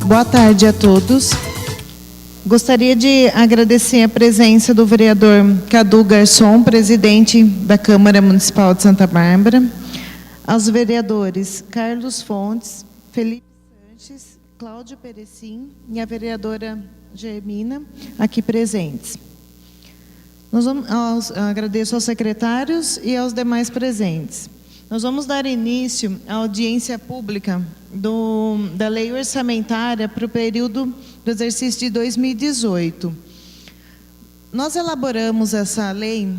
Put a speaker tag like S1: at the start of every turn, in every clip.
S1: Boa tarde a todos. Gostaria de agradecer a presença do vereador Cadu Garçom, presidente da Câmara Municipal de Santa Bárbara, aos vereadores Carlos Fontes, Felipe Sanches, Cláudio Perecim e a vereadora Germina, aqui presentes. Agradeço aos secretários e aos demais presentes. Nós vamos dar início à audiência pública da Lei Orçamentária para o período do exercício de 2018. Nós elaboramos essa lei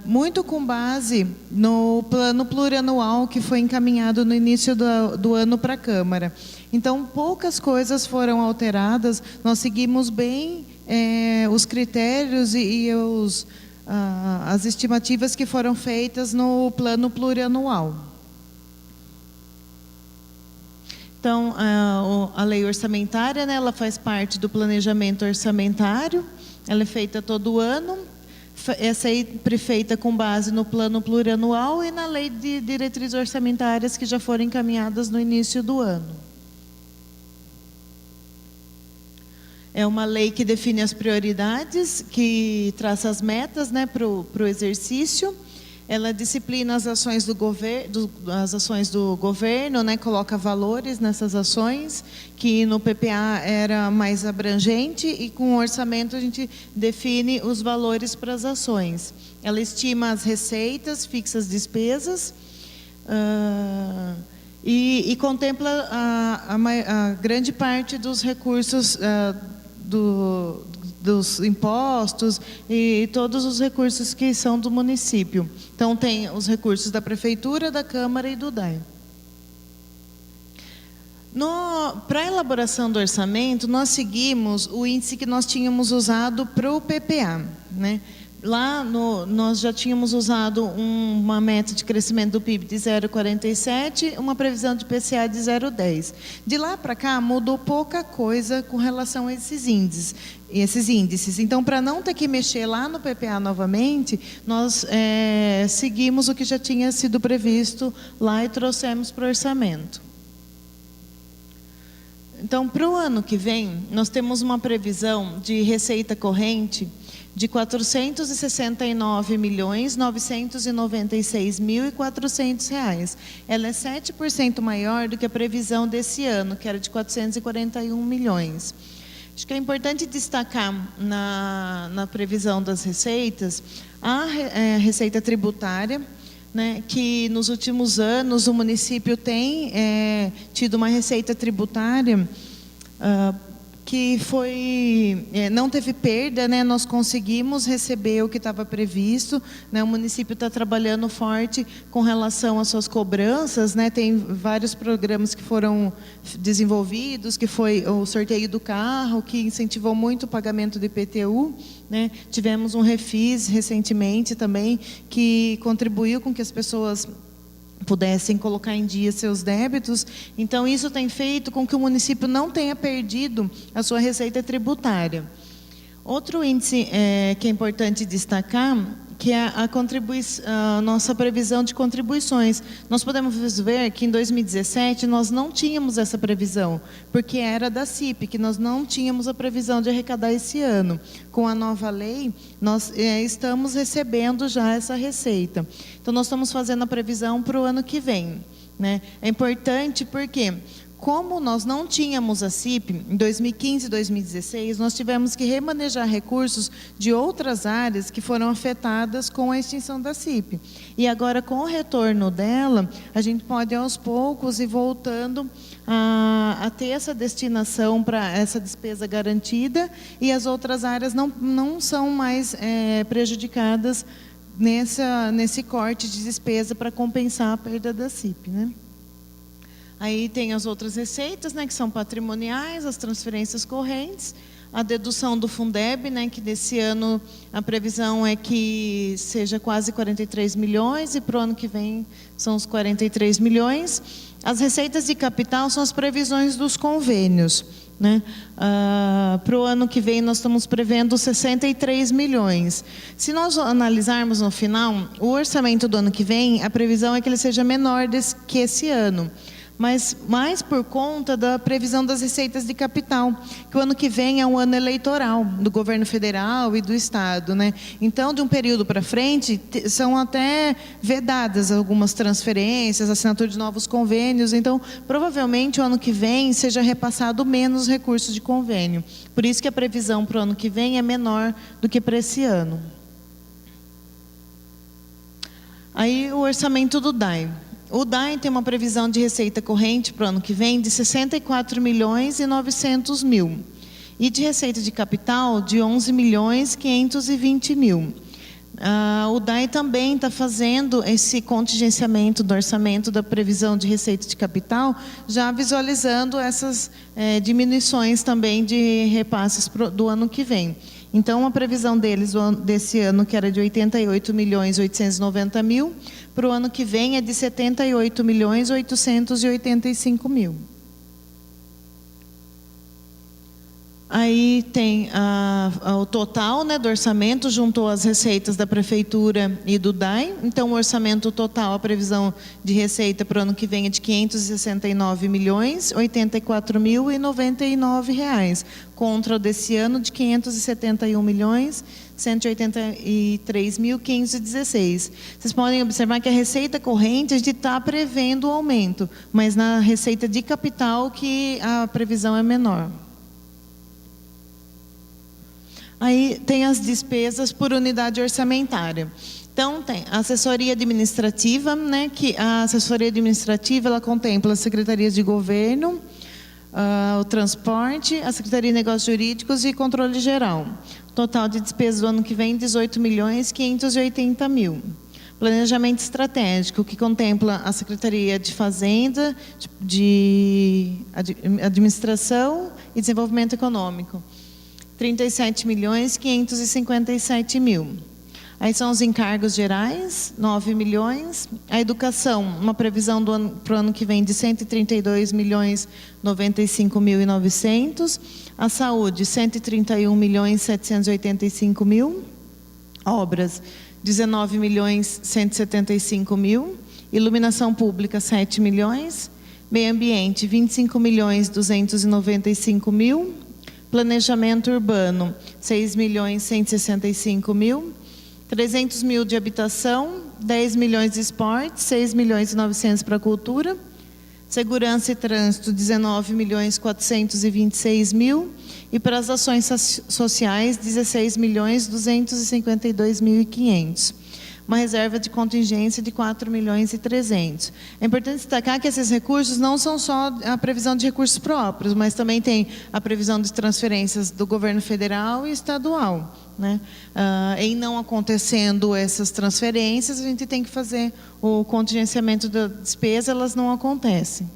S1: muito com base no plano plurianual que foi encaminhado no início do ano para a Câmara. Então, poucas coisas foram alteradas, nós seguimos bem os critérios e as estimativas que foram feitas no plano plurianual. Então, a lei orçamentária, né, ela faz parte do planejamento orçamentário, ela é feita todo ano, é sempre feita com base no plano plurianual e na lei de diretrizes orçamentárias que já foram encaminhadas no início do ano. É uma lei que define as prioridades, que traça as metas, né, para o exercício. Ela disciplina as ações do governo, né, coloca valores nessas ações, que no PPA era mais abrangente, e com o orçamento a gente define os valores para as ações. Ela estima as receitas, fixa as despesas, e contempla a grande parte dos recursos dos impostos e todos os recursos que são do município. Então, tem os recursos da Prefeitura, da Câmara e do DAE. Para a elaboração do orçamento, nós seguimos o índice que nós tínhamos usado para o PPA, né? Lá nós já tínhamos usado uma meta de crescimento do PIB de 0,47, uma previsão de IPCA de 0,10. De lá para cá mudou pouca coisa com relação a esses índices. Então, para não ter que mexer lá no PPA novamente, nós seguimos o que já tinha sido previsto lá e trouxemos para o orçamento. Então, para o ano que vem, nós temos uma previsão de receita corrente de R$ 469.996.400. Ela é 7% maior do que a previsão desse ano, que era de 441 milhões. Acho que é importante destacar na previsão das receitas a receita tributária, né, que nos últimos anos o município tem tido uma receita tributária que não teve perda, né? Nós conseguimos receber o que estava previsto, né? O município está trabalhando forte com relação às suas cobranças, né? Tem vários programas que foram desenvolvidos, que foi o sorteio do carro, que incentivou muito o pagamento do IPTU, né? Tivemos um refis recentemente também, que contribuiu com que as pessoas pudessem colocar em dia seus débitos. Então, isso tem feito com que o município não tenha perdido a sua receita tributária. Outro índice que é importante destacar, que é a nossa previsão de contribuições. Nós podemos ver que em 2017 nós não tínhamos essa previsão, porque era da CIP, que nós não tínhamos a previsão de arrecadar esse ano. Com a nova lei, nós estamos recebendo já essa receita. Então, nós estamos fazendo a previsão para o ano que vem, né? É importante porque, como nós não tínhamos a CIP, em 2015 e 2016, nós tivemos que remanejar recursos de outras áreas que foram afetadas com a extinção da CIP. E agora, com o retorno dela, a gente pode, aos poucos, ir voltando a ter essa destinação para essa despesa garantida, e as outras áreas não são mais prejudicadas nesse corte de despesa para compensar a perda da CIP, né? Aí tem as outras receitas, né, que são patrimoniais, as transferências correntes, a dedução do Fundeb, né, que desse ano a previsão é que seja quase 43 milhões, e para o ano que vem são os 43 milhões. As receitas de capital são as previsões dos convênios, né? Para o ano que vem nós estamos prevendo 63 milhões. Se nós analisarmos no final, o orçamento do ano que vem, a previsão é que ele seja menor que esse ano. mas mais por conta da previsão das receitas de capital, que o ano que vem é um ano eleitoral do governo federal e do estado, né? Então, de um período para frente, são até vedadas algumas transferências, assinatura de novos convênios. Então, provavelmente, o ano que vem seja repassado menos recursos de convênio. Por isso que a previsão para o ano que vem é menor do que para esse ano. Aí, o orçamento do DAI. O DAI tem uma previsão de receita corrente para o ano que vem de 64 milhões e 900 mil. E de receita de capital de 11 milhões 520 mil. O DAI também está fazendo esse contingenciamento do orçamento da previsão de receita de capital, já visualizando essas diminuições também de repasses do ano que vem. Então, a previsão deles desse ano, que era de 88 milhões 890 mil, para o ano que vem é de 78 milhões 885 mil. Aí tem o total, né, do orçamento, juntou as receitas da Prefeitura e do DAI. Então, o orçamento total, a previsão de receita para o ano que vem é de 569 milhões 84 mil e 99 reais, contra o desse ano de 571 milhões 183 mil 516. Vocês podem observar que a receita corrente a gente está prevendo o aumento, mas na receita de capital que a previsão é menor. Aí tem as despesas por unidade orçamentária. Então, tem a assessoria administrativa, né, que a assessoria administrativa ela contempla as secretarias de governo, o transporte, a Secretaria de Negócios Jurídicos e Controle Geral. Total de despesas do ano que vem, 18 milhões 580 mil. Planejamento estratégico, que contempla a Secretaria de Fazenda, de Administração e Desenvolvimento Econômico. 37 milhões 557 mil. Aí são os encargos gerais, 9 milhões. A educação, uma previsão para o ano que vem de 132 milhões 95 mil e 900. A saúde, 131 milhões 785 mil. Obras, 19 milhões 175 mil. Iluminação pública, 7 milhões. Meio ambiente, 25 milhões 295 mil. Planejamento urbano, 6 milhões 165 mil. 300 mil de habitação, 10 milhões de esporte, 6 milhões e 900 para a cultura. Segurança e trânsito, 19 milhões 426 mil. E para as ações sociais, 16 milhões 252 mil e 500. Uma reserva de contingência de 4 milhões e 300. É importante destacar que esses recursos não são só a previsão de recursos próprios, mas também tem a previsão de transferências do governo federal e estadual, né? Em não acontecendo essas transferências, a gente tem que fazer o contingenciamento da despesa, elas não acontecem.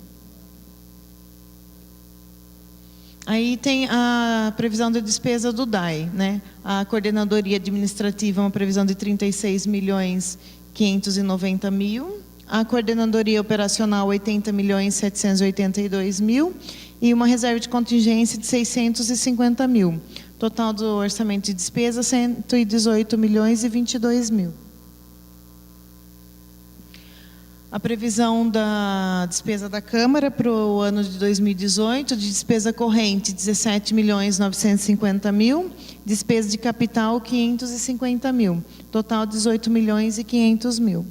S1: Aí tem a previsão de despesa do DAI, né? A coordenadoria administrativa, uma previsão de 36 milhões 590 mil. A coordenadoria operacional, 80 milhões 782 mil. E uma reserva de contingência de 650 mil. Total do orçamento de despesa, 118 milhões e 22 mil. A previsão da despesa da Câmara para o ano de 2018, de despesa corrente, 17 milhões 950 mil, despesa de capital, 550 mil, total 18 milhões e 500 mil.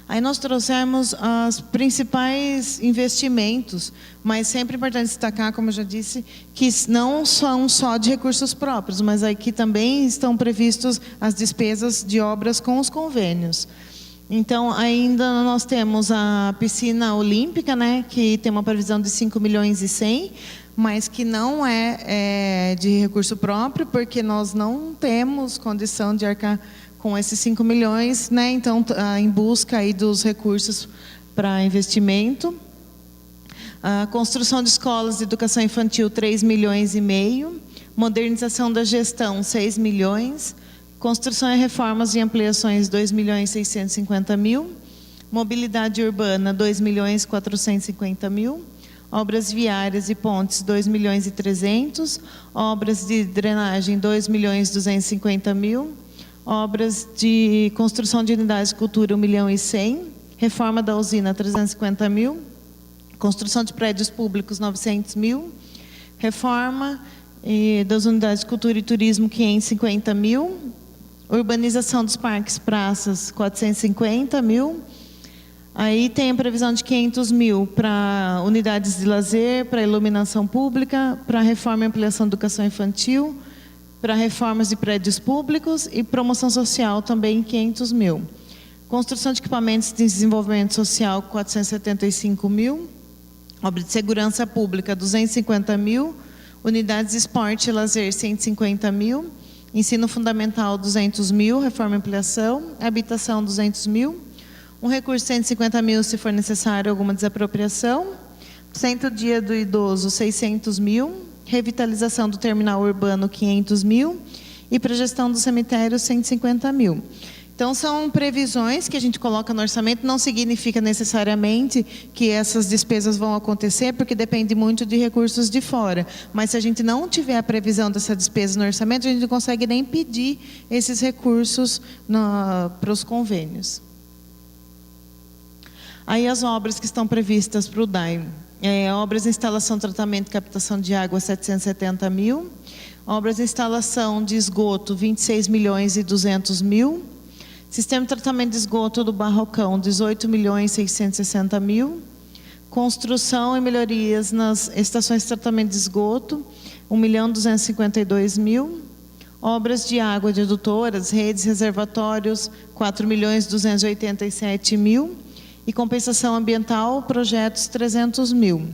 S1: Aí nós trouxemos os principais investimentos, mas sempre é importante destacar, como eu já disse, que não são só de recursos próprios, mas aqui também estão previstos as despesas de obras com os convênios. Então, ainda nós temos a piscina olímpica, né, que tem uma previsão de 5 milhões e 100, mas que não é de recurso próprio, porque nós não temos condição de arcar com esses 5 milhões, né? Então, em busca aí dos recursos para investimento. A construção de escolas de educação infantil, 3 milhões e meio. Modernização da gestão, 6 milhões. Construção e reformas e ampliações, 2 milhões e 650 mil. Mobilidade urbana, 2 milhões e 450 mil. Obras viárias e pontes, 2 milhões e 300. Obras de drenagem, 2 milhões e 250 mil. Obras de construção de unidades de cultura, 1 milhão e 100. Reforma da usina, 350 mil. Construção de prédios públicos, 900 mil. Reforma das unidades de cultura e turismo, 550 mil. Urbanização dos parques, praças, 450 mil. Aí tem a previsão de 500 mil para unidades de lazer, para iluminação pública, para reforma e ampliação da educação infantil, para reformas de prédios públicos e promoção social também 500 mil. Construção de equipamentos de desenvolvimento social, 475 mil. Obra de segurança pública, 250 mil. Unidades de esporte e lazer, 150 mil. Ensino fundamental, 200 mil. Reforma e ampliação. Habitação, 200 mil. Um recurso, 150 mil, se for necessário alguma desapropriação. Centro Dia do Idoso, 600 mil. Revitalização do terminal urbano, 500 mil. E para gestão do cemitério, 150 mil. Então, são previsões que a gente coloca no orçamento, não significa necessariamente que essas despesas vão acontecer, porque depende muito de recursos de fora. Mas se a gente não tiver a previsão dessa despesa no orçamento, a gente não consegue nem pedir esses recursos para os convênios. Aí as obras que estão previstas para o DAI. Obras de instalação, tratamento e captação de água, 770 mil. Obras de instalação de esgoto, 26 milhões e 200 mil. Sistema de tratamento de esgoto do Barrocão, 18 milhões e 660 mil. Construção e melhorias nas estações de tratamento de esgoto, 1 milhão 252 mil. Obras de água de adutoras, redes, reservatórios, 4 milhões 287 mil. E compensação ambiental, projetos, 300 mil.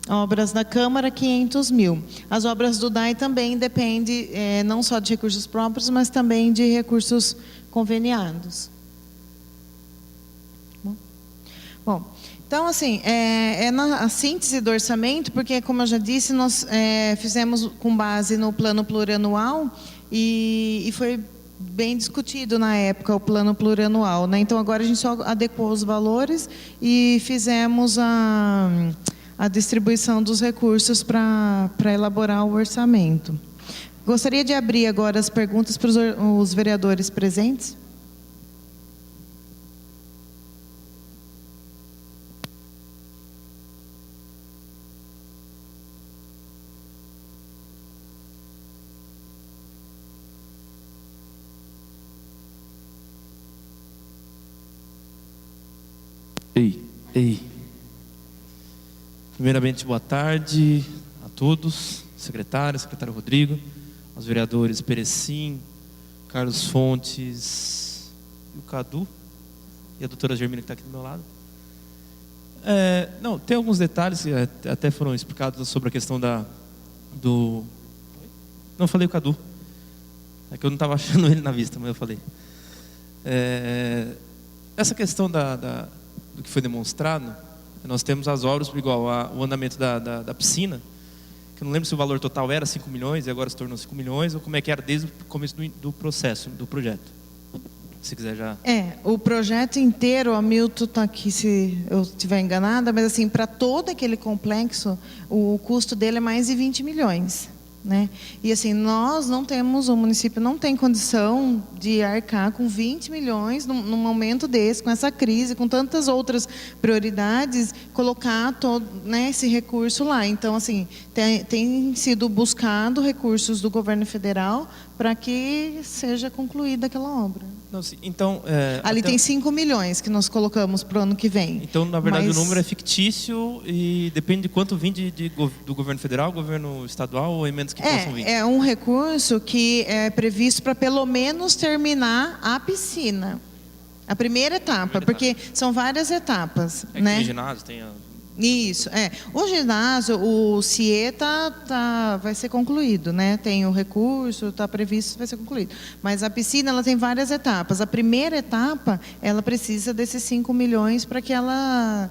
S1: Obras da Câmara, 500 mil. As obras do DAI também dependem não só de recursos próprios, mas também de recursos conveniados. Bom, então, assim, a síntese do orçamento, porque, como eu já disse, nós fizemos com base no plano plurianual e foi bem discutido na época o plano plurianual, né? Então, agora a gente só adequou os valores e fizemos a distribuição dos recursos para elaborar o orçamento. Gostaria de abrir agora as perguntas para os vereadores presentes.
S2: Ei. Primeiramente, boa tarde a todos, secretário Rodrigo, aos vereadores Perecim, Carlos Fontes, e o Cadu, e a doutora Germina que está aqui do meu lado. Não, tem alguns detalhes que até foram explicados sobre a questão do... Não, falei o Cadu. É que eu não estava achando ele na vista, mas eu falei. Essa questão do que foi demonstrado, nós temos as obras, igual o andamento da piscina, que eu não lembro se o valor total era 5 milhões e agora se tornou 5 milhões, ou como é que era desde o começo do processo, do projeto. Se quiser já...
S1: o projeto inteiro, o Hamilton está aqui se eu estiver enganada, mas assim, para todo aquele complexo, o custo dele é mais de 20 milhões. Né? E assim, o município não tem condição de arcar com 20 milhões num momento desse, com essa crise, com tantas outras prioridades, colocar todo, né, esse recurso lá. Então, assim, tem sido buscado recursos do governo federal para que seja concluída aquela obra.
S2: Não, sim, então,
S1: ali tem 5 milhões que nós colocamos para o ano que vem.
S2: Então, na verdade, o número é fictício e depende de quanto vir do governo federal, governo estadual ou emendas que possam vir. É
S1: um recurso que é previsto para pelo menos terminar a piscina. A primeira etapa, porque são várias etapas. Né?
S2: Tem ginásio, tem
S1: Isso, O ginásio, o CIE vai ser concluído, né? Tem o recurso, está previsto, vai ser concluído. Mas a piscina, ela tem várias etapas. A primeira etapa, ela precisa desses 5 milhões para que ela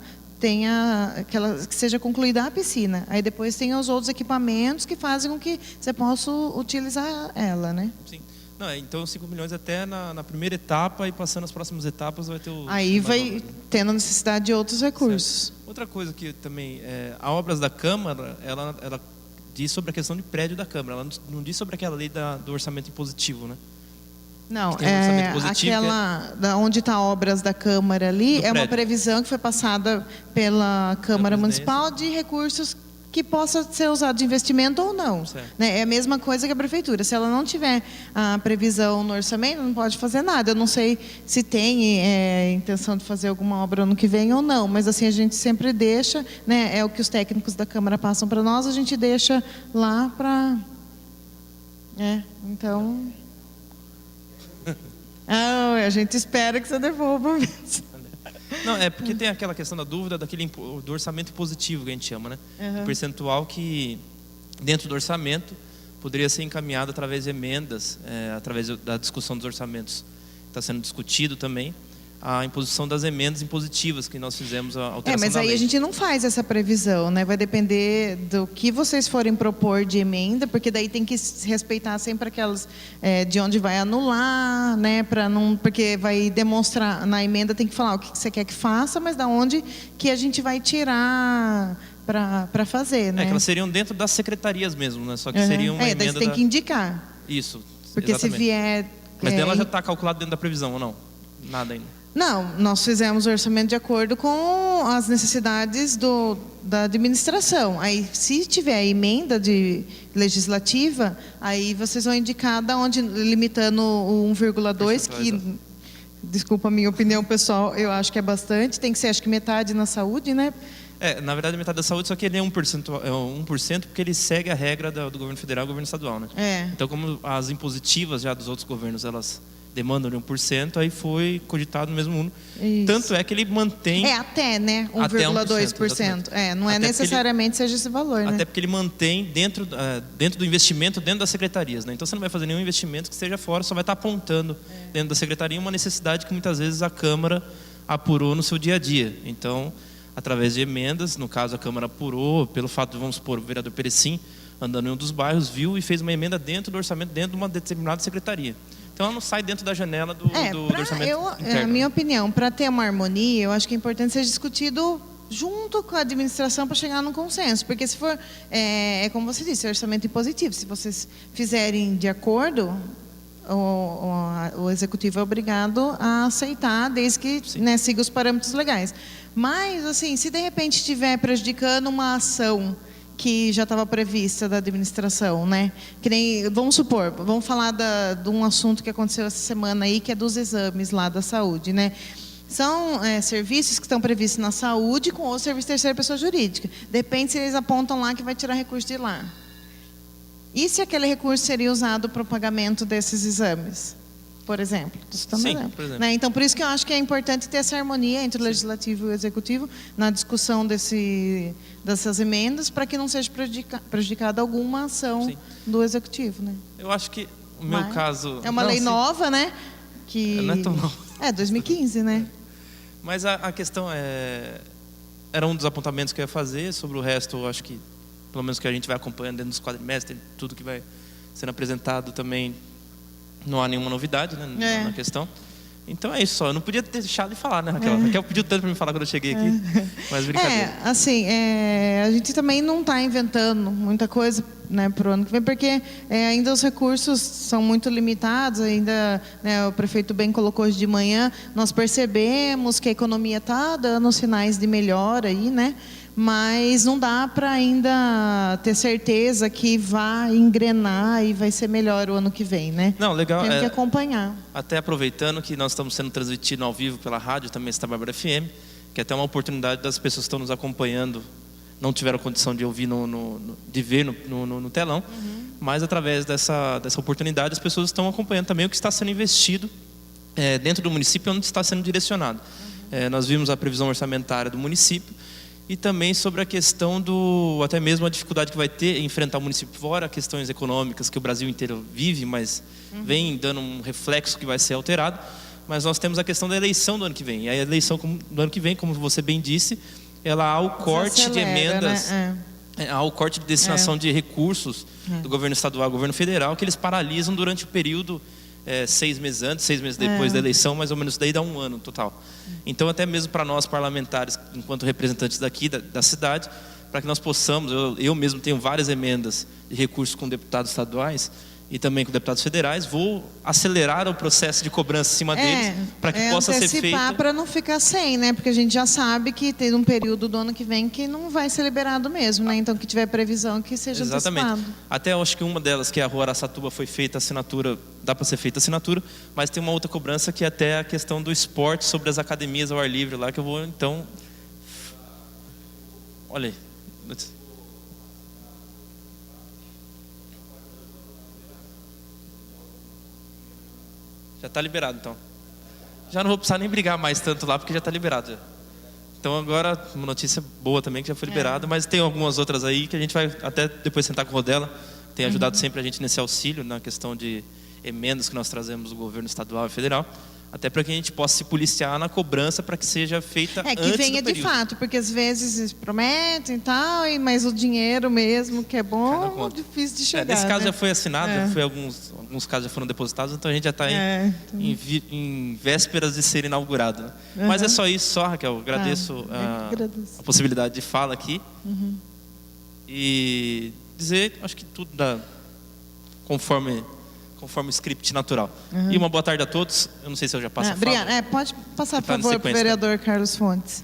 S1: que seja concluída a piscina. Aí depois tem os outros equipamentos que fazem com que você possa utilizar ela, né?
S2: Sim. Não, então 5 milhões até na primeira etapa e passando as próximas etapas vai ter o...
S1: Aí vai tendo necessidade de outros recursos.
S2: Certo. Outra coisa que também, a obras da Câmara, ela diz sobre a questão de prédio da Câmara, ela não diz sobre aquela lei do orçamento impositivo, né?
S1: Não,
S2: que tem um orçamento positivo.
S1: da onde está obras da Câmara ali,
S2: Do
S1: é uma
S2: prédio.
S1: previsão que foi passada pela Câmara
S2: presidência.
S1: Municipal de recursos que possa ser usado de investimento ou não.
S2: Certo.
S1: Né? É a mesma coisa que a Prefeitura. Se ela não tiver a previsão no orçamento, não pode fazer nada. Eu não sei se tem intenção de fazer alguma obra ano que vem ou não, mas assim, a gente sempre deixa, né? É o que os técnicos da Câmara passam para nós, a gente deixa lá para... então... a gente espera que você devolva mesmo.
S2: Não, é porque tem aquela questão da dúvida do orçamento positivo que a gente chama, né? O percentual que, dentro do orçamento, poderia ser encaminhado através de emendas, através da discussão dos orçamentos. Está sendo discutido também a imposição das emendas impositivas que nós fizemos, a alteração
S1: Mas
S2: da
S1: aí
S2: lei.
S1: a gente não faz essa previsão, né? Vai depender do que vocês forem propor de emenda, porque daí tem que respeitar sempre aquelas de onde vai anular, né? Para não, porque vai demonstrar na emenda, tem que falar o que você quer que faça, mas da onde que a gente vai tirar para fazer, né?
S2: Que elas seriam dentro das secretarias mesmo, né? Só que seria uma emenda
S1: daí você tem que indicar.
S2: Isso,
S1: Porque
S2: exatamente.
S1: se vier...
S2: Mas dela já está calculado dentro da previsão, ou não? Nada ainda.
S1: Não, nós fizemos o orçamento de acordo com as necessidades da administração. Aí, se tiver emenda legislativa, aí vocês vão indicar da onde, limitando o 1,2, que, desculpa a minha opinião pessoal, eu acho que é bastante. Tem que ser, acho que metade na saúde, né?
S2: Na verdade, metade da saúde, só que ele é 1%, porque ele segue a regra do governo federal e do governo estadual, né? Então, como as impositivas já dos outros governos, elas demandam de 1%, aí foi cogitado no mesmo mundo.
S1: Isso.
S2: Tanto é que ele mantém...
S1: até, né?
S2: Até
S1: 1,2%. Não é necessariamente seja esse valor, né?
S2: Até porque ele mantém dentro do investimento, dentro das secretarias, né? Então, você não vai fazer nenhum investimento que esteja fora, só vai estar apontando dentro da secretaria uma necessidade que muitas vezes a Câmara apurou no seu dia a dia. Então, através de emendas, no caso a Câmara apurou, pelo fato de, vamos supor, o vereador Perecim, andando em um dos bairros, viu e fez uma emenda dentro do orçamento, dentro de uma determinada secretaria. Então, ela não sai dentro da janela do orçamento interno.
S1: A minha opinião, para ter uma harmonia, eu acho que é importante ser discutido junto com a administração para chegar num consenso. Porque se for, como você disse, orçamento impositivo. Se vocês fizerem de acordo, o executivo é obrigado a aceitar, desde que siga os parâmetros legais. Mas, assim, se de repente estiver prejudicando uma ação que já estava prevista da administração, né? Que nem, vamos supor, vamos falar de um assunto que aconteceu essa semana aí, que é dos exames lá da saúde, né? São serviços que estão previstos na saúde com o serviço de terceira pessoa jurídica. Depende se eles apontam lá que vai tirar recurso de lá. E se aquele recurso seria usado para o pagamento desses exames? Por exemplo.
S2: Sim, por exemplo.
S1: Né? Então, por isso que eu acho que é importante ter essa harmonia entre o legislativo e o executivo na discussão dessas emendas, para que não seja prejudicada alguma ação do executivo, né?
S2: Eu acho que o meu caso...
S1: É uma lei nova, né? Que...
S2: Não é tão nova.
S1: 2015, né?
S2: Mas a questão era um dos apontamentos que eu ia fazer. Sobre o resto, eu acho que, pelo menos que a gente vai acompanhando dentro dos quadrimestres, tudo que vai sendo apresentado também, não há nenhuma novidade, né, na questão. Então é isso só. Eu não podia ter deixado de falar, né, Raquel? Raquel pediu tanto para me falar quando eu cheguei aqui. Mas brincadeira.
S1: Assim, a gente também não está inventando muita coisa, né, para o ano que vem, porque ainda os recursos são muito limitados. Ainda, né, o prefeito bem colocou hoje de manhã, nós percebemos que a economia está dando sinais de melhora aí, né? Mas não dá para ainda ter certeza que vai engrenar e vai ser melhor o ano que vem, né?
S2: Não, legal.
S1: Temos que acompanhar.
S2: Até aproveitando que nós estamos sendo transmitidos ao vivo pela rádio, também está Bárbara FM, que é até uma oportunidade das pessoas que estão nos acompanhando, não tiveram condição de ouvir, de ver no telão, mas através dessa oportunidade as pessoas estão acompanhando também o que está sendo investido dentro do município, onde está sendo direcionado. Nós vimos a previsão orçamentária do município, e também sobre a questão até mesmo a dificuldade que vai ter em enfrentar o município fora, questões econômicas que o Brasil inteiro vive, mas vem dando um reflexo que vai ser alterado. Mas nós temos a questão da eleição do ano que vem. E a eleição do ano que vem, como você bem disse, ela há o corte de emendas,
S1: né?
S2: há o corte de destinação de recursos do governo estadual e do governo federal, que eles paralisam durante o período 6 meses antes, 6 meses depois da eleição, mais ou menos daí dá um ano total. Então, até mesmo para nós parlamentares, enquanto representantes daqui da cidade, para que nós possamos, eu mesmo tenho várias emendas de recursos com deputados estaduais, e também com deputados federais, vou acelerar o processo de cobrança em cima deles para que possa ser feito.
S1: Para não ficar sem, né? Porque a gente já sabe que tem um período do ano que vem que não vai ser liberado mesmo, né? Então, que tiver previsão que seja antecipado.
S2: Até eu acho que uma delas, que é a Rua Araçatuba, foi feita assinatura, dá para ser feita assinatura, mas tem uma outra cobrança que é até a questão do esporte sobre as academias ao ar livre lá, que eu vou, então... Olha aí. Já está liberado, então. Já não vou precisar nem brigar mais tanto lá, porque já está liberado. Já. Então agora, uma notícia boa também, que já foi liberado, mas tem algumas outras aí que a gente vai até depois sentar com o Rodela. Tem ajudado sempre a gente nesse auxílio, na questão de emendas que nós trazemos do governo estadual e federal, até para que a gente possa se policiar na cobrança para que seja feita antes do período.
S1: Que venha de fato, porque às vezes prometem e tal, mas o dinheiro mesmo, que é bom, é difícil de chegar.
S2: Nesse caso já foi assinado, alguns casos já foram depositados, então a gente já está em vésperas de ser inaugurado. Né? Mas é só isso, só, Raquel. Agradeço a possibilidade de fala aqui. E dizer, acho que tudo conforme o script natural. E uma boa tarde a todos. Eu não sei se eu já passo a fala.
S1: Pode passar, por favor, para o vereador Carlos Fontes.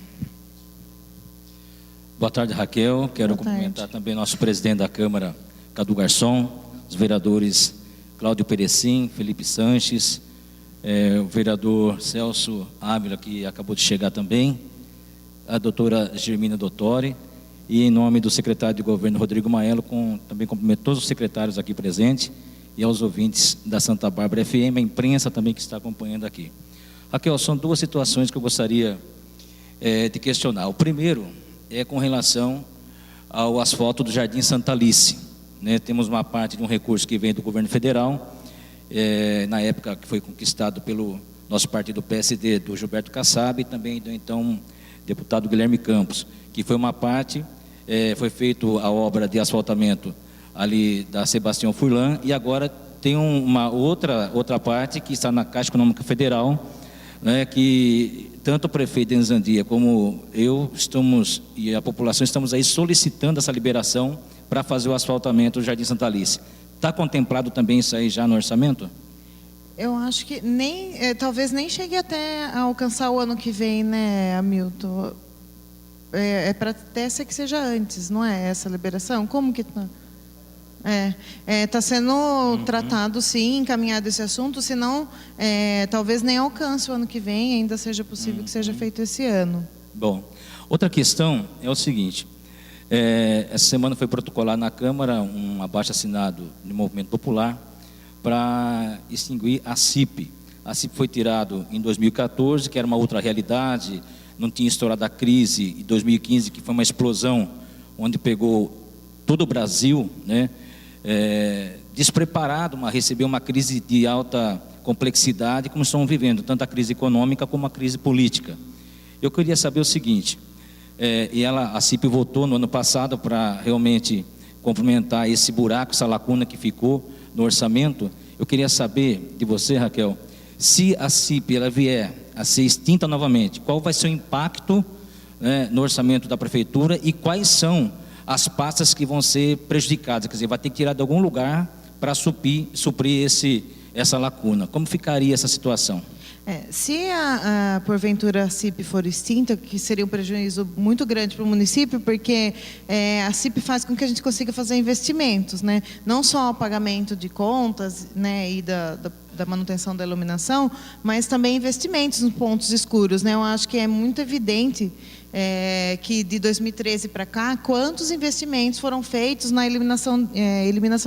S3: Boa tarde, Raquel. Quero cumprimentar também nosso presidente da Câmara, Cadu Garçom, os vereadores Cláudio Perecim, Felipe Sanches, o vereador Celso Ávila, que acabou de chegar também, a doutora Germina Dottori, e em nome do secretário de governo, Rodrigo Maelo, também cumprimento todos os secretários aqui presentes, e aos ouvintes da Santa Bárbara FM, a imprensa também que está acompanhando aqui. Raquel, são duas situações que eu gostaria de questionar. O primeiro é com relação ao asfalto do Jardim Santa Alice. Né? Temos uma parte de um recurso que vem do governo federal, na época que foi conquistado pelo nosso partido PSD, do Gilberto Kassab, e também do então deputado Guilherme Campos, que foi uma parte, foi feita a obra de asfaltamento ali da Sebastião Furlan, e agora tem uma outra parte que está na Caixa Econômica Federal, né, que tanto o prefeito de Enzandia como eu e a população estamos aí solicitando essa liberação para fazer o asfaltamento do Jardim Santa Alice. Está contemplado também isso aí já no orçamento?
S1: Eu acho que talvez nem chegue até a alcançar o ano que vem, né, Hamilton? Para até ser que seja antes, não é essa liberação? Como que está? Está sendo tratado, sim, encaminhado esse assunto, senão talvez nem alcance o ano que vem, ainda seja possível que seja feito esse ano.
S3: Bom, outra questão é o seguinte, essa semana foi protocolado na Câmara um abaixo-assinado do Movimento Popular para extinguir a CIP. A CIP foi tirado em 2014, que era uma outra realidade, não tinha estourado a crise, em 2015, que foi uma explosão, onde pegou todo o Brasil, né? Despreparado, receber uma crise de alta complexidade, como estão vivendo, tanto a crise econômica como a crise política. Eu queria saber o seguinte, a CIP votou no ano passado para realmente complementar esse buraco, essa lacuna que ficou no orçamento. Eu queria saber de você, Raquel, se a CIP ela vier a ser extinta novamente, qual vai ser o impacto, né, no orçamento da prefeitura e quais são as pastas que vão ser prejudicadas, quer dizer, vai ter que tirar de algum lugar para suprir essa lacuna. Como ficaria essa situação?
S1: Se porventura a CIP for extinta, que seria um prejuízo muito grande para o município, porque a CIP faz com que a gente consiga fazer investimentos, né? Não só o pagamento de contas, né, e da manutenção da iluminação, mas também investimentos nos pontos escuros, né? Eu acho que é muito evidente que de 2013 para cá, quantos investimentos foram feitos na eliminação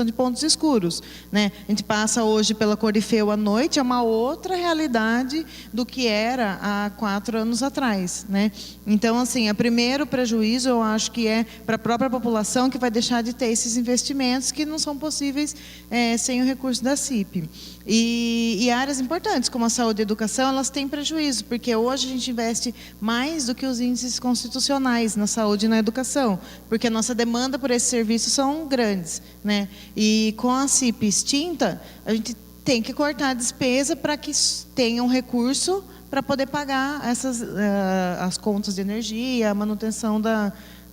S1: de pontos escuros, né? A gente passa hoje pela Corifeu à noite, é uma outra realidade do que era há 4 anos atrás, né? Então, assim, o primeiro prejuízo, eu acho que é para a própria população, que vai deixar de ter esses investimentos que não são possíveis sem o recurso da CIP. E áreas importantes, como a saúde e a educação, elas têm prejuízo, porque hoje a gente investe mais do que os índices constitucionais na saúde e na educação, porque a nossa demanda por esses serviços são grandes, né? E com a CIP extinta, a gente tem que cortar a despesa para que tenha um recurso para poder pagar as contas de energia, a manutenção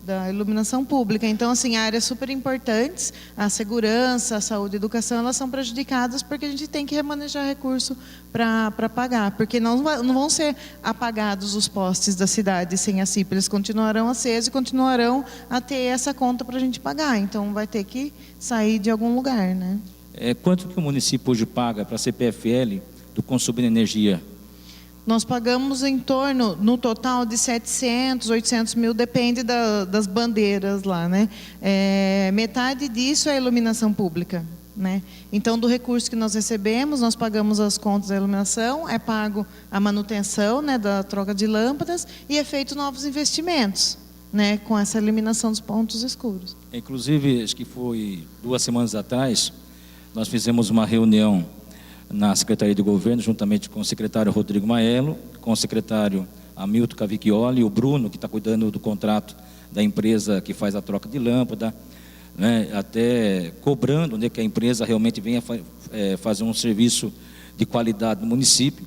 S1: da iluminação pública. Então, assim, áreas super importantes, a segurança, a saúde e a educação, elas são prejudicadas porque a gente tem que remanejar recurso para pagar, porque não vão ser apagados os postes da cidade sem a CIP, eles continuarão acesos e continuarão a ter essa conta para a gente pagar, então vai ter que sair de algum lugar, né?
S3: Quanto que o município hoje paga para a CPFL do consumo de energia?
S1: Nós pagamos em torno, no total, de 700, 800 mil, depende das bandeiras lá, né? Metade disso é iluminação pública, né? Então, do recurso que nós recebemos, nós pagamos as contas da iluminação, é pago a manutenção, né, da troca de lâmpadas e é feito novos investimentos, né, com essa eliminação dos pontos escuros.
S3: Inclusive, acho que foi 2 semanas atrás, nós fizemos uma reunião na Secretaria de Governo, juntamente com o secretário Rodrigo Maelo, com o secretário Hamilton Cavicchioli, o Bruno, que está cuidando do contrato da empresa que faz a troca de lâmpada, né, até cobrando, né, que a empresa realmente venha fazer um serviço de qualidade no município.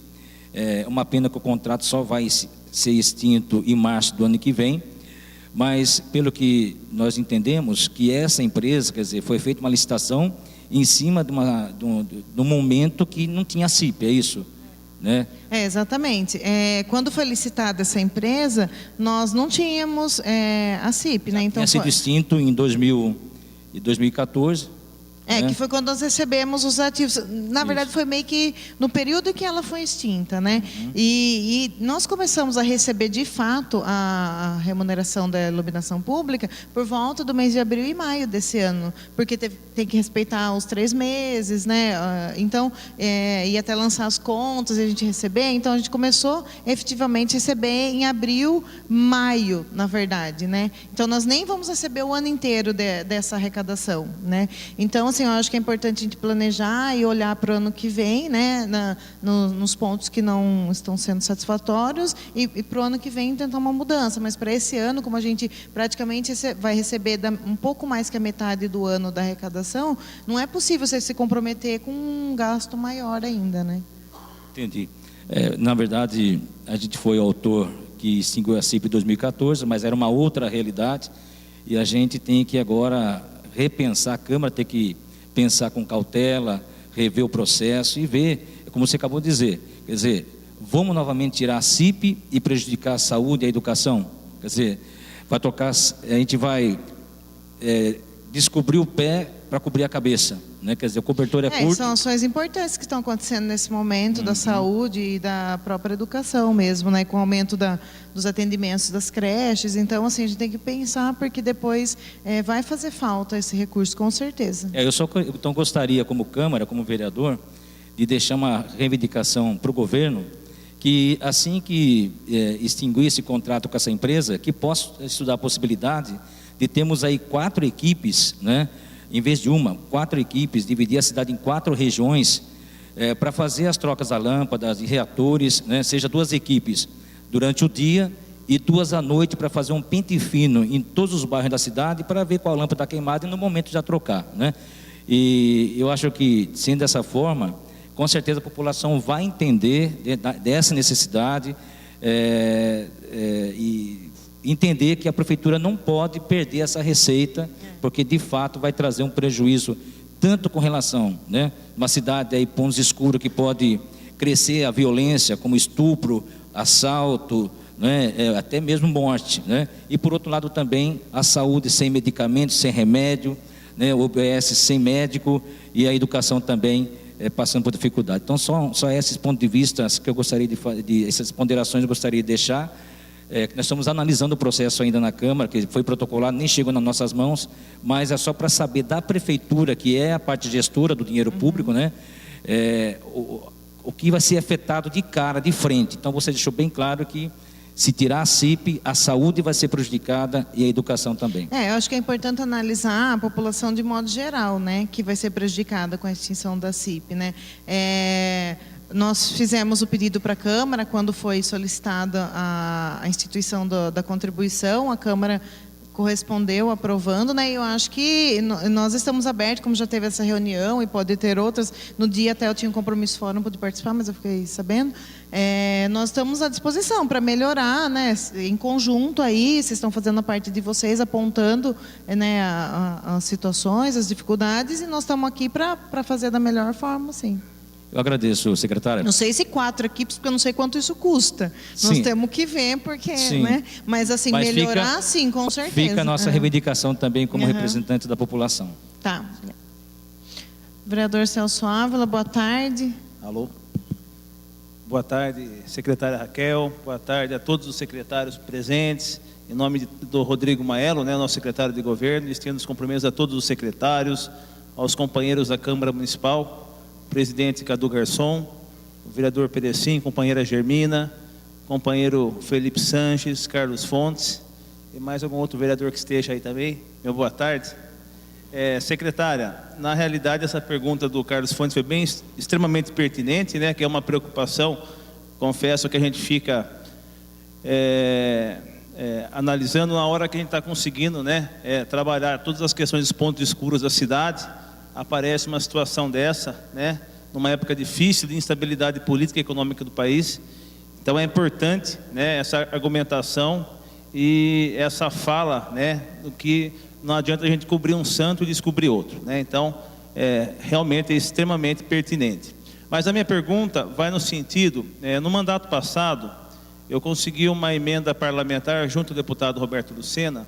S3: É uma pena que o contrato só vai ser extinto em março do ano que vem, mas pelo que nós entendemos, que essa empresa, quer dizer, foi feita uma licitação em cima de um momento que não tinha CIP, é isso? Né?
S1: Exatamente. Quando foi licitada essa empresa, nós não tínhamos a CIP, né? Então,
S3: tinha sido extinto em 2014. Né?
S1: Que foi quando nós recebemos os ativos. Na verdade, foi meio que no período em que ela foi extinta, né? E nós começamos a receber, de fato, a remuneração da iluminação pública por volta do mês de abril e maio desse ano, porque tem que respeitar os 3 meses, né? Então, ia até lançar as contas e a gente receber. Então, a gente começou efetivamente a receber em abril, maio, na verdade, né? Então, nós nem vamos receber o ano inteiro dessa arrecadação, né? Então, assim, eu acho que é importante a gente planejar e olhar para o ano que vem, né, nos pontos que não estão sendo satisfatórios e para o ano que vem tentar uma mudança. Mas para esse ano, como a gente praticamente vai receber um pouco mais que a metade do ano da arrecadação, não é possível você se comprometer com um gasto maior ainda, né?
S3: Entendi. Na verdade, a gente foi autor que extinguiu a CIP em 2014, mas era uma outra realidade e a gente tem que agora repensar, a Câmara tem que pensar com cautela, rever o processo e ver, como você acabou de dizer, quer dizer, vamos novamente tirar a CIP e prejudicar a saúde e a educação? Quer dizer, a gente vai descobrir o pé para cobrir a cabeça, né? Quer dizer, o cobertor é curto.
S1: São ações importantes que estão acontecendo nesse momento, da saúde e da própria educação mesmo, né? Com o aumento dos atendimentos das creches. Então, assim, a gente tem que pensar, porque depois vai fazer falta esse recurso, com certeza.
S3: Então, gostaria, como Câmara, como vereador, de deixar uma reivindicação para o governo, que assim que extinguir esse contrato com essa empresa, que possa estudar a possibilidade de termos aí 4 equipes, né? Em vez de 4 equipes, dividir a cidade em 4 regiões, para fazer as trocas a lâmpadas e reatores, né? Seja 2 equipes durante o dia e 2 à noite, para fazer um pente fino em todos os bairros da cidade, para ver qual lâmpada está queimada e no momento já trocar, né? E eu acho que, sendo dessa forma, com certeza a população vai entender dessa necessidade e entender que a prefeitura não pode perder essa receita, porque de fato vai trazer um prejuízo tanto com relação, né, uma cidade aí pontos escuros que pode crescer a violência, como estupro, assalto, né, até mesmo morte, né? E por outro lado também a saúde sem medicamentos, sem remédio, né, o OBS sem médico e a educação também passando por dificuldade. Então só esses pontos de vista que eu gostaria essas ponderações eu gostaria de deixar. Nós estamos analisando o processo ainda na Câmara, que foi protocolado, nem chegou nas nossas mãos, mas é só para saber da Prefeitura, que é a parte gestora do dinheiro público, né? O que vai ser afetado de cara, de frente. Então você deixou bem claro que se tirar a CIP, a saúde vai ser prejudicada e a educação também.
S1: Eu acho que é importante analisar a população de modo geral, né? Que vai ser prejudicada com a extinção da CIP, né? Nós fizemos o pedido para a Câmara, quando foi solicitada a instituição da contribuição, a Câmara correspondeu aprovando, né? E eu acho que nós estamos abertos, como já teve essa reunião e pode ter outras. No dia até eu tinha um compromisso fora, não pude participar, mas eu fiquei sabendo. Nós estamos à disposição para melhorar, né? Em conjunto aí, vocês estão fazendo a parte de vocês, apontando, né, as situações, as dificuldades, e nós estamos aqui para fazer da melhor forma, sim.
S3: Eu agradeço, secretária.
S1: Não sei se 4 equipes, porque eu não sei quanto isso custa.
S3: Sim.
S1: Nós temos que ver, porque,
S3: Sim.
S1: né? Mas assim,
S3: Mas
S1: melhorar, sim, com certeza.
S3: Fica a nossa reivindicação também como
S1: Uhum.
S3: representante da população.
S1: Tá. Vereador Celso Ávila, boa tarde.
S4: Alô? Boa tarde, secretária Raquel. Boa tarde a todos os secretários presentes. Em nome do Rodrigo Maelo, né, nosso secretário de governo, estendo os cumprimentos a todos os secretários, aos companheiros da Câmara Municipal, presidente Cadu Garçom, o vereador Perecim, companheira Germina, companheiro Felipe Sanches, Carlos Fontes e mais algum outro vereador que esteja aí também. Meu boa tarde. Secretária, na realidade essa pergunta do Carlos Fontes foi bem extremamente pertinente, né? Que é uma preocupação, confesso que a gente fica analisando na hora que a gente está conseguindo, né? Trabalhar todas as questões dos pontos escuros da cidade. Aparece uma situação dessa, né? Numa época difícil de instabilidade política e econômica do país. Então é importante, né, essa argumentação e essa fala, né, do que não adianta a gente cobrir um santo e descobrir outro, né? Então realmente é extremamente pertinente. Mas a minha pergunta vai no sentido, no mandato passado eu consegui uma emenda parlamentar junto ao deputado Roberto Lucena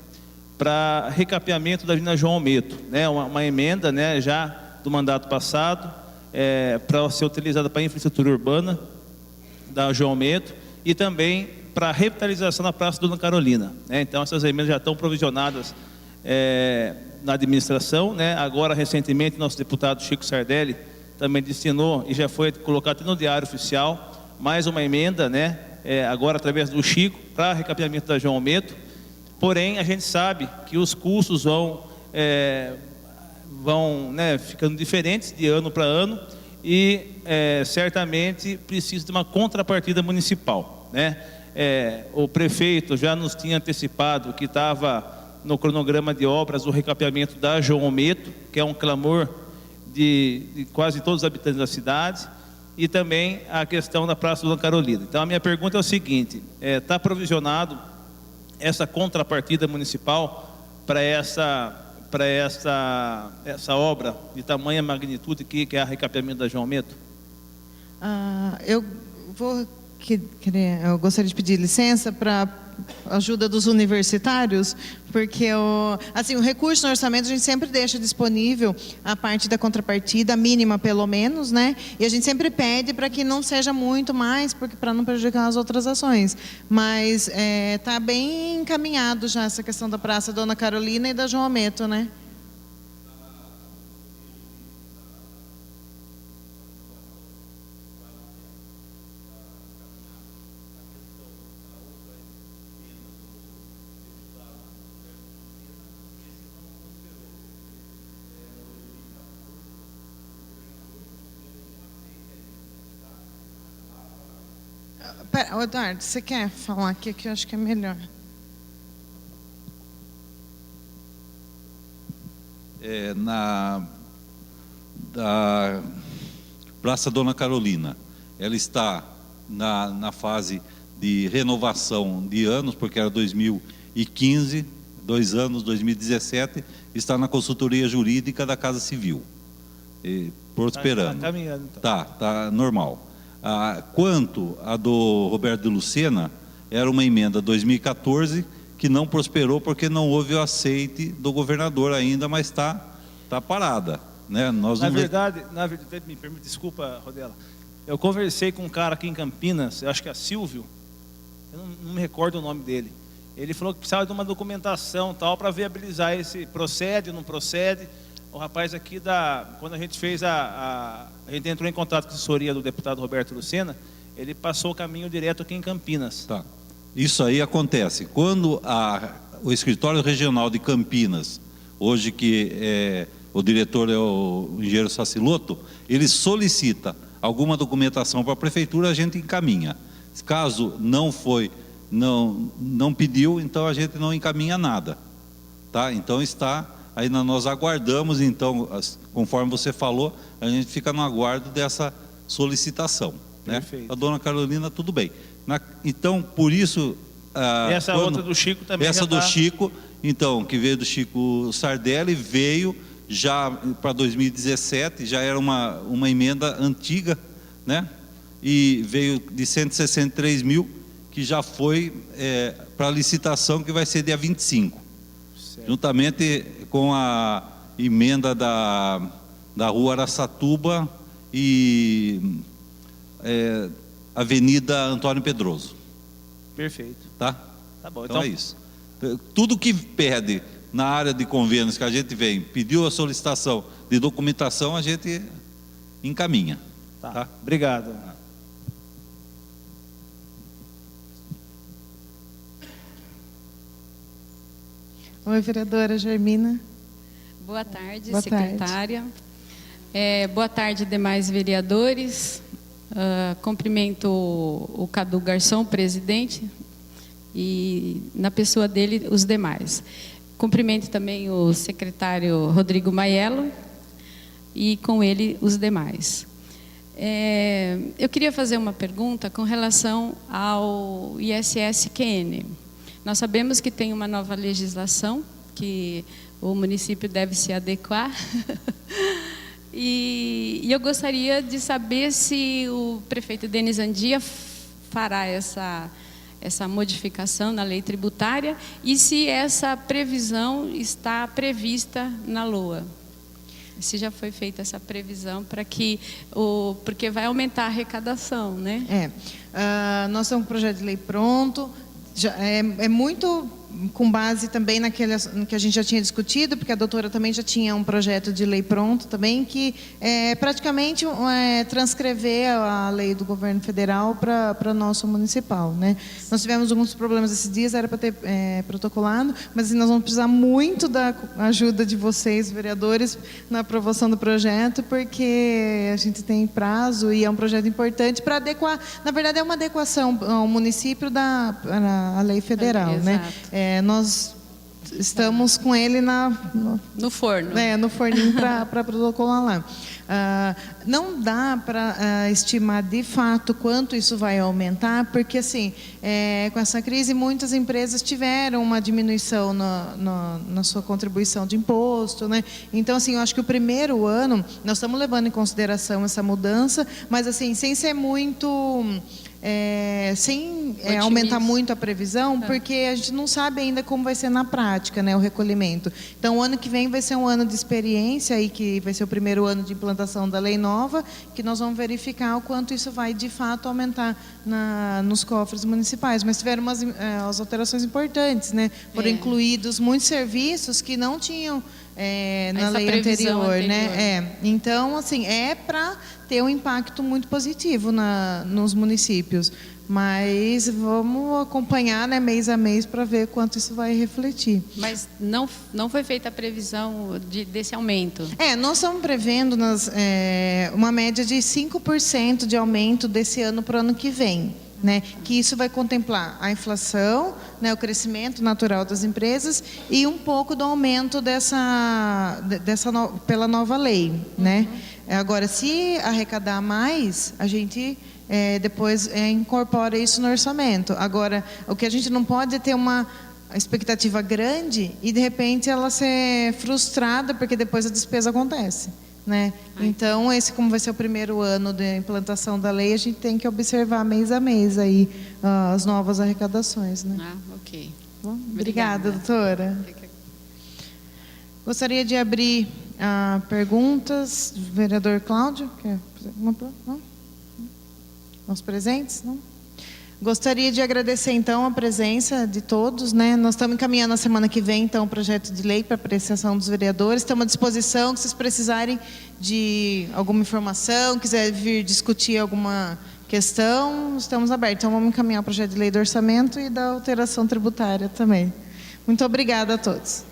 S4: para recapeamento da Avenida João Almeto, né? Uma emenda, né, já do mandato passado, para ser utilizada para a infraestrutura urbana da João Almeto e também para a revitalização da Praça Dona Carolina, né? Então essas emendas já estão provisionadas na administração, né? Agora recentemente nosso deputado Chico Sardelli também destinou e já foi colocado no Diário Oficial mais uma emenda, né? Agora através do Chico para recapeamento da João Almeto. Porém, a gente sabe que os custos vão né, ficando diferentes de ano para ano e certamente precisa de uma contrapartida municipal, né? O prefeito já nos tinha antecipado que estava no cronograma de obras o recapeamento da João Almeto, que é um clamor de quase todos os habitantes da cidade, e também a questão da Praça Dona Carolina. Então a minha pergunta é o seguinte: está provisionado essa contrapartida municipal para essa obra de tamanha magnitude que é o recapeamento da João Almeto?
S1: Eu gostaria de pedir licença para ajuda dos universitários, porque o recurso no orçamento a gente sempre deixa disponível a parte da contrapartida mínima, pelo menos, né? E a gente sempre pede para que não seja muito mais, porque para não prejudicar as outras ações. Mas está bem encaminhado já essa questão da Praça Dona Carolina e da João Almeto, né? Pera, Eduardo, você quer falar aqui que eu acho que é melhor?
S5: Da Praça Dona Carolina, ela está na fase de renovação de anos, porque era 2015, 2 anos, 2017, está na consultoria jurídica da Casa Civil, prosperando.
S4: Está caminhando, então.
S5: Tá normal. Quanto a do Roberto de Lucena, era uma emenda 2014 que não prosperou porque não houve o aceite do governador ainda, mas está parada, né?
S4: Na verdade, me permite, desculpa, Rodela, eu conversei com um cara aqui em Campinas, eu acho que é Silvio, eu não me recordo o nome dele. Ele falou que precisava de uma documentação tal para viabilizar esse procede, não procede. O rapaz aqui quando a gente fez a gente entrou em contato com a assessoria do deputado Roberto Lucena, ele passou o caminho direto aqui em Campinas.
S5: Tá. Isso aí acontece quando o escritório regional de Campinas, hoje que o diretor é o engenheiro Saciloto, ele solicita alguma documentação para a prefeitura, a gente encaminha. Caso não pediu, então a gente não encaminha nada. tá? Então ainda nós aguardamos, então, conforme você falou, a gente fica no aguardo dessa solicitação, né?
S4: Perfeito.
S5: A dona Carolina, tudo bem. Então, por isso...
S4: essa outra do Chico também
S5: essa do Chico, então, que veio do Chico Sardelli, veio já para 2017, já era uma emenda antiga, né? E veio de 163 mil, que já foi para licitação, que vai ser dia 25. Certo. Juntamente com a emenda da Rua Araçatuba e Avenida Antônio Pedroso.
S4: Perfeito.
S5: Tá?
S4: Tá bom.
S5: Então é isso. Tudo que pede na área de convênios que a gente vem, pediu a solicitação de documentação, a gente encaminha. Tá?
S4: Obrigado.
S1: Oi, vereadora Germina.
S6: Boa tarde,
S1: Boa
S6: secretária. Boa tarde, demais vereadores. Cumprimento o Cadu Garçom, presidente, e na pessoa dele, os demais. Cumprimento também o secretário Rodrigo Maiello e com ele os demais. Eu queria fazer uma pergunta com relação ao ISS-QN. Nós sabemos que tem uma nova legislação que o município deve se adequar. E eu gostaria de saber se o prefeito Denis Andia fará essa modificação na lei tributária e se essa previsão está prevista na LOA. Se já foi feita essa previsão para que porque vai aumentar a arrecadação, né?
S1: Nós temos um projeto de lei pronto. É muito com base também no que a gente já tinha discutido, porque a doutora também já tinha um projeto de lei pronto também, que praticamente transcrever a lei do governo federal para o nosso municipal, né? Nós tivemos alguns problemas esses dias, era para ter protocolado, mas nós vamos precisar muito da ajuda de vocês, vereadores, na aprovação do projeto, porque a gente tem prazo e é um projeto importante para adequar, na verdade é uma adequação ao município à lei federal, né? Nós estamos com ele
S6: no forno.
S1: No forninho para protocolar lá. Não dá para estimar de fato quanto isso vai aumentar, porque assim, com essa crise muitas empresas tiveram uma diminuição na sua contribuição de imposto, né? Então assim, eu acho que o primeiro ano nós estamos levando em consideração essa mudança, mas assim, sem ser muito... sem aumentar muito a previsão, porque a gente não sabe ainda como vai ser na prática, né, o recolhimento. Então, o ano que vem vai ser um ano de experiência, aí, que vai ser o primeiro ano de implantação da lei nova, que nós vamos verificar o quanto isso vai, de fato, aumentar nos cofres municipais. Mas tiveram as alterações importantes, né? Foram incluídos muitos serviços que não tinham na lei anterior, né? Então, assim, para ter um impacto muito positivo nos municípios, mas vamos acompanhar, né, mês a mês para ver quanto isso vai refletir.
S6: Mas não foi feita a previsão desse aumento?
S1: Nós estamos prevendo uma média de 5% de aumento desse ano para o ano que vem. Né, que isso vai contemplar a inflação, né, o crescimento natural das empresas e um pouco do aumento pela nova lei, né? Agora, se arrecadar mais, a gente depois incorpora isso no orçamento. Agora, o que a gente não pode é ter uma expectativa grande e de repente ela ser frustrada porque depois a despesa acontece. Né? Então, como vai ser o primeiro ano de implantação da lei, a gente tem que observar mês a mês aí, as novas arrecadações. Né?
S6: Ok.
S1: Bom, obrigada, doutora. Gostaria de abrir perguntas. Vereador Cláudio, quer fazer alguma pergunta? Não? Os presentes? Não? Gostaria de agradecer, então, a presença de todos, né? Nós estamos encaminhando na semana que vem, então, o projeto de lei para apreciação dos vereadores. Estamos à disposição, se vocês precisarem de alguma informação, quiserem vir discutir alguma questão, estamos abertos. Então, vamos encaminhar o projeto de lei do orçamento e da alteração tributária também. Muito obrigada a todos.